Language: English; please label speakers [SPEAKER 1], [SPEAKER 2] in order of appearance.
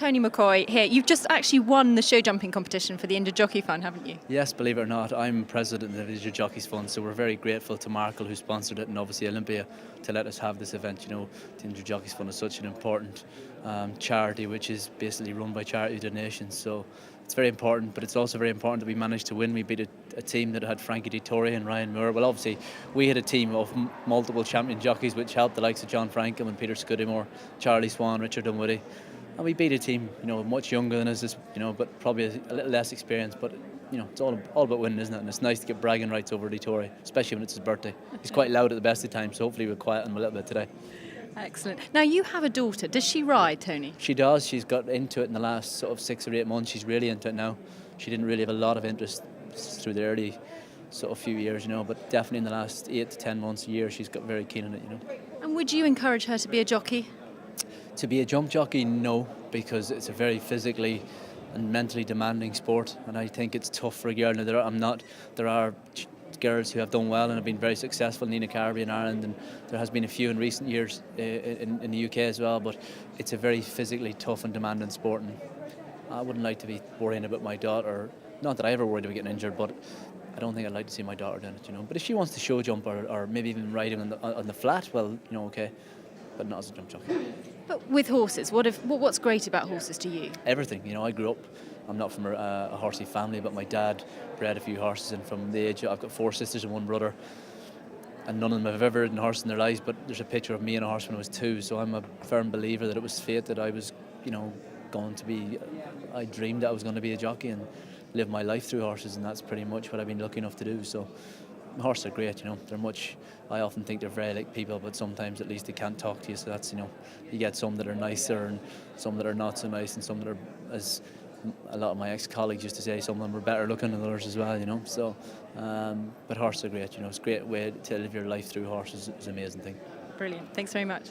[SPEAKER 1] Tony McCoy here. You've just actually won the show jumping competition for the Injured Jockey Fund, haven't you?
[SPEAKER 2] Yes, believe it or not, I'm president of the Injured Jockeys Fund, so we're very grateful to Markle, who sponsored it, and obviously Olympia, to let us have this event. You know, the Injured Jockeys Fund is such an important charity, which is basically run by charity donations, so it's very important, but it's also very important that we managed to win. We beat a team that had Frankie Dettori and Ryan Moore. Well, obviously, we had a team of multiple champion jockeys, which helped the likes of John Frankham and Peter Scuddamore, Charlie Swan, Richard Dunwoody. And we beat a team, much younger than us, but probably a little less experienced. But it's all about winning, isn't it? And it's nice to get bragging rights over Dettori, especially when it's his birthday. He's quite loud at the best of times, so hopefully we'll quiet him a little bit today.
[SPEAKER 1] Excellent. Now, you have a daughter. Does she ride, Tony?
[SPEAKER 2] She does. She's got into it in the last sort of 6 or 8 months. She's really into it now. She didn't really have a lot of interest through the early sort of few years, but definitely in the last 8 to 10 months, a year, she's got very keen on it,
[SPEAKER 1] And would you encourage her to be a jockey?
[SPEAKER 2] To be a jump jockey, no, because it's a very physically and mentally demanding sport, and I think it's tough for a girl. Now, there are girls who have done well and have been very successful, Nina Carby in Ireland, and there has been a few in recent years in the UK as well, but it's a very physically tough and demanding sport, and I wouldn't like to be worrying about my daughter. Not that I ever worried about getting injured, but I don't think I'd like to see my daughter doing it, But if she wants to show jump or maybe even riding on the flat, well, okay, but not as a jump jockey.
[SPEAKER 1] But with horses, what's great about horses to you?
[SPEAKER 2] Everything. I grew up, I'm not from a horsey family, but my dad bred a few horses, and from the age, I've got 4 sisters and 1 brother, and none of them have ever ridden a horse in their lives, but there's a picture of me and a horse when I was 2, so I'm a firm believer that it was fate that I was, going to be, I dreamed that I was going to be a jockey and live my life through horses, and that's pretty much what I've been lucky enough to do. So horses are great, they're much, I often think they're very like people, but sometimes at least they can't talk to you, so that's, you get some that are nicer and some that are not so nice, and some that are, as a lot of my ex-colleagues used to say, some of them are better looking than others as well, so but horses are great, it's a great way to live your life through horses. It's an amazing thing.
[SPEAKER 1] Brilliant, thanks very much.